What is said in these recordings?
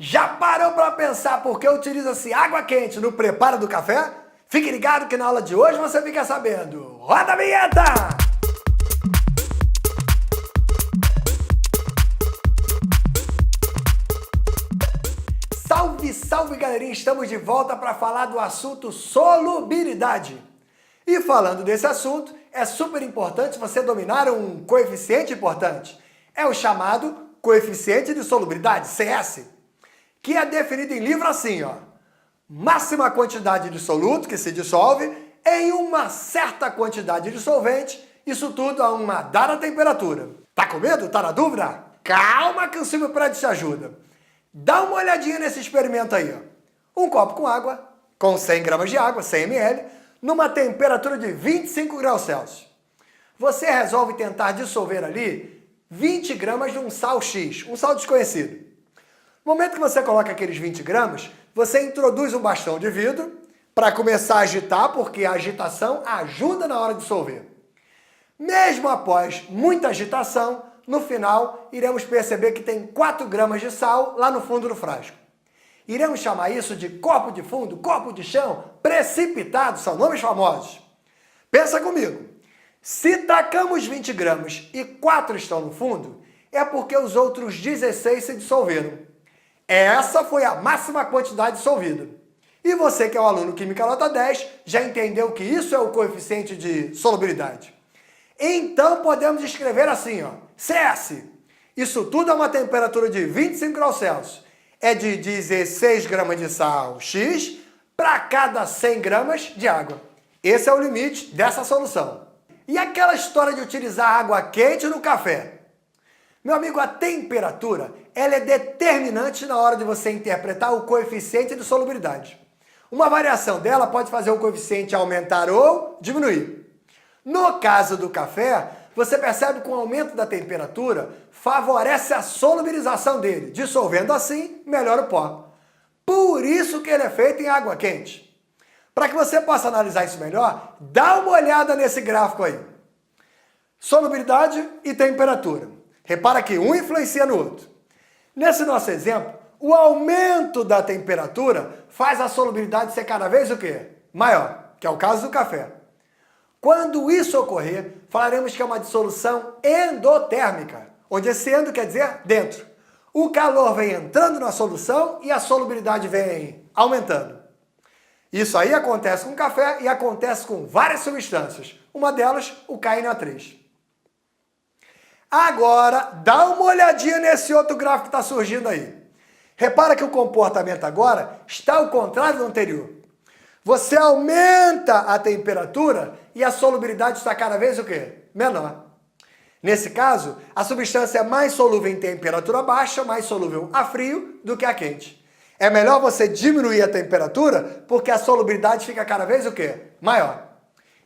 Já parou para pensar por que utiliza-se água quente no preparo do café? Fique ligado que na aula de hoje você fica sabendo. Roda a vinheta! Salve, salve galerinha! Estamos de volta para falar do assunto solubilidade. E falando desse assunto, é super importante você dominar um coeficiente importante. É o chamado coeficiente de solubilidade, CS, que é definido em livro assim, ó. Máxima quantidade de soluto que se dissolve em uma certa quantidade de solvente, isso tudo a uma dada temperatura. Tá com medo? Tá na dúvida? Calma que o Silvio Prédio te ajuda. Dá uma olhadinha nesse experimento aí, ó. Um copo com água, com 100 gramas de água, 100 ml, numa temperatura de 25 graus Celsius. Você resolve tentar dissolver ali 20 gramas de um sal X, um sal desconhecido. No momento que você coloca aqueles 20 gramas, você introduz um bastão de vidro para começar a agitar, porque a agitação ajuda na hora de dissolver. Mesmo após muita agitação, no final, iremos perceber que tem 4 gramas de sal lá no fundo do frasco. Iremos chamar isso de copo de fundo, copo de chão, precipitado, são nomes famosos. Pensa comigo, se tacamos 20 gramas e 4 estão no fundo, é porque os outros 16 se dissolveram. Essa foi a máxima quantidade dissolvida. E você que é um aluno Química Nota 10, já entendeu que isso é o coeficiente de solubilidade. Então podemos escrever assim, ó, CS. Isso tudo é uma temperatura de 25 graus Celsius. É de 16 gramas de sal X para cada 100 gramas de água. Esse é o limite dessa solução. E aquela história de utilizar água quente no café? Meu amigo, a temperatura ela é determinante na hora de você interpretar o coeficiente de solubilidade. Uma variação dela pode fazer o coeficiente aumentar ou diminuir. No caso do café, você percebe que o aumento da temperatura favorece a solubilização dele, dissolvendo assim, melhora o pó. Por isso que ele é feito em água quente. Para que você possa analisar isso melhor, dá uma olhada nesse gráfico aí. Solubilidade e temperatura. Repara que um influencia no outro. Nesse nosso exemplo, o aumento da temperatura faz a solubilidade ser cada vez o quê? Maior, que é o caso do café. Quando isso ocorrer, falaremos que é uma dissolução endotérmica, onde esse endo quer dizer dentro. O calor vem entrando na solução e a solubilidade vem aumentando. Isso aí acontece com o café e acontece com várias substâncias. Uma delas, o KNO3. Agora, dá uma olhadinha nesse outro gráfico que está surgindo aí. Repara que o comportamento agora está ao contrário do anterior. Você aumenta a temperatura e a solubilidade está cada vez o quê? Menor. Nesse caso, a substância é mais solúvel em temperatura baixa, mais solúvel a frio do que a quente. É melhor você diminuir a temperatura porque a solubilidade fica cada vez o quê? Maior.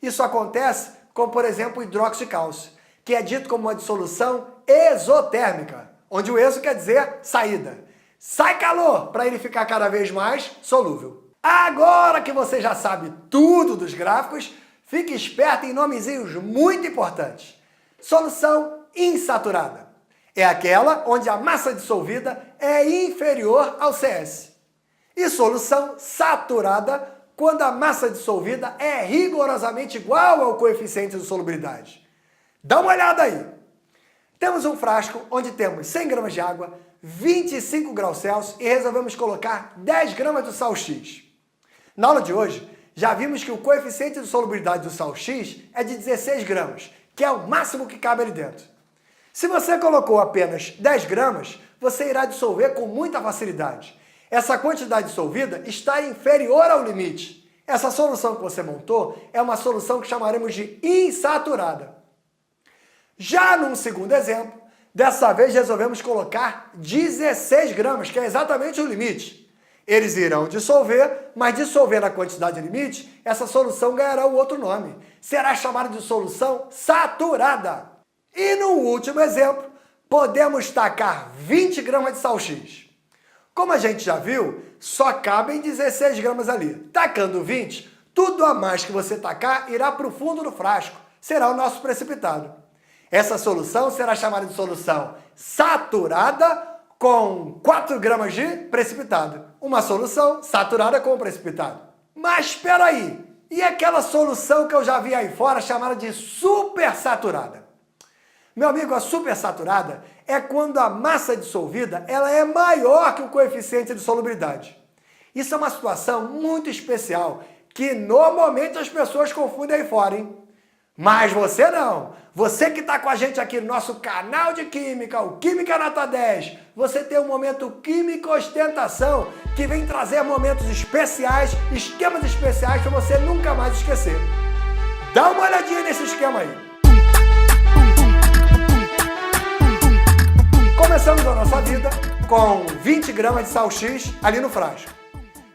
Isso acontece com, por exemplo, o hidróxido de cálcio, que é dito como uma dissolução exotérmica, onde o exo quer dizer saída. Sai calor para ele ficar cada vez mais solúvel. Agora que você já sabe tudo dos gráficos, fique esperto em nomezinhos muito importantes. Solução insaturada. É aquela onde a massa dissolvida é inferior ao CS. E solução saturada, quando a massa dissolvida é rigorosamente igual ao coeficiente de solubilidade. Dá uma olhada aí. Temos um frasco onde temos 100 gramas de água, 25 graus Celsius e resolvemos colocar 10 gramas do sal X. Na aula de hoje, já vimos que o coeficiente de solubilidade do sal X é de 16 gramas, que é o máximo que cabe ali dentro. Se você colocou apenas 10 gramas, você irá dissolver com muita facilidade. Essa quantidade dissolvida está inferior ao limite. Essa solução que você montou é uma solução que chamaremos de insaturada. Já num segundo exemplo, dessa vez resolvemos colocar 16 gramas, que é exatamente o limite. Eles irão dissolver, mas dissolver na quantidade limite, essa solução ganhará um outro nome. Será chamada de solução saturada. E no último exemplo, podemos tacar 20 gramas de sal X. Como a gente já viu, só cabem 16 gramas ali. Tacando 20, tudo a mais que você tacar irá para o fundo do frasco. Será o nosso precipitado. Essa solução será chamada de solução saturada com 4 gramas de precipitado. Uma solução saturada com precipitado. Mas espera aí, e aquela solução que eu já vi aí fora chamada de supersaturada? Meu amigo, a supersaturada é quando a massa dissolvida ela é maior que o coeficiente de solubilidade. Isso é uma situação muito especial que normalmente as pessoas confundem aí fora, hein? Mas você não. Você que está com a gente aqui no nosso canal de Química, o Química Nota 10, você tem um momento Química Ostentação que vem trazer momentos especiais, esquemas especiais para você nunca mais esquecer. Dá uma olhadinha nesse esquema aí. Começamos a nossa vida com 20 gramas de sal X ali no frasco.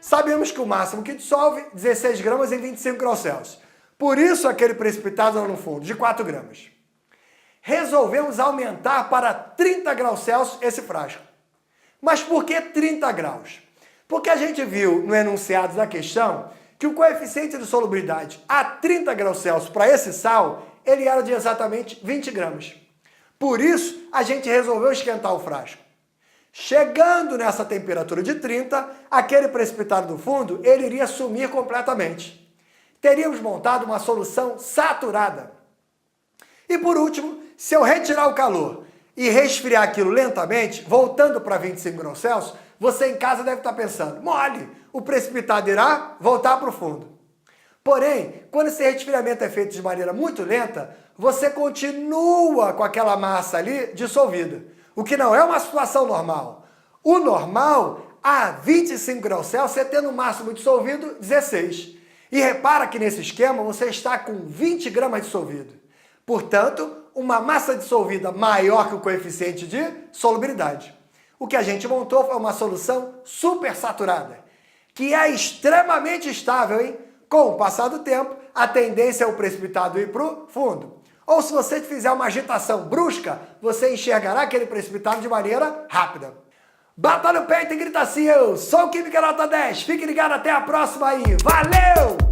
Sabemos que o máximo que dissolve 16 gramas em 25 graus Celsius. Por isso aquele precipitado lá no fundo, de 4 gramas. Resolvemos aumentar para 30 graus Celsius esse frasco. Mas por que 30 graus? Porque a gente viu no enunciado da questão que o coeficiente de solubilidade a 30 graus Celsius para esse sal, ele era de exatamente 20 gramas. Por isso, a gente resolveu esquentar o frasco. Chegando nessa temperatura de 30, aquele precipitado do fundo, ele iria sumir completamente. Teríamos montado uma solução saturada. E por último, se eu retirar o calor e resfriar aquilo lentamente, voltando para 25 graus Celsius, você em casa deve estar pensando, mole, o precipitado irá voltar para o fundo. Porém, quando esse resfriamento é feito de maneira muito lenta, você continua com aquela massa ali dissolvida, o que não é uma situação normal. O normal, a 25 graus Celsius, você tem no máximo dissolvido 16. E repara que nesse esquema você está com 20 gramas dissolvido. Portanto, uma massa dissolvida maior que o coeficiente de solubilidade. O que a gente montou foi uma solução supersaturada, que é extremamente estável, hein? Com o passar do tempo, a tendência é o precipitado ir para o fundo. Ou se você fizer uma agitação brusca, você enxergará aquele precipitado de maneira rápida. Bata no peito e grita assim, eu sou o Química Nota 10. Fique ligado, até a próxima aí. Valeu!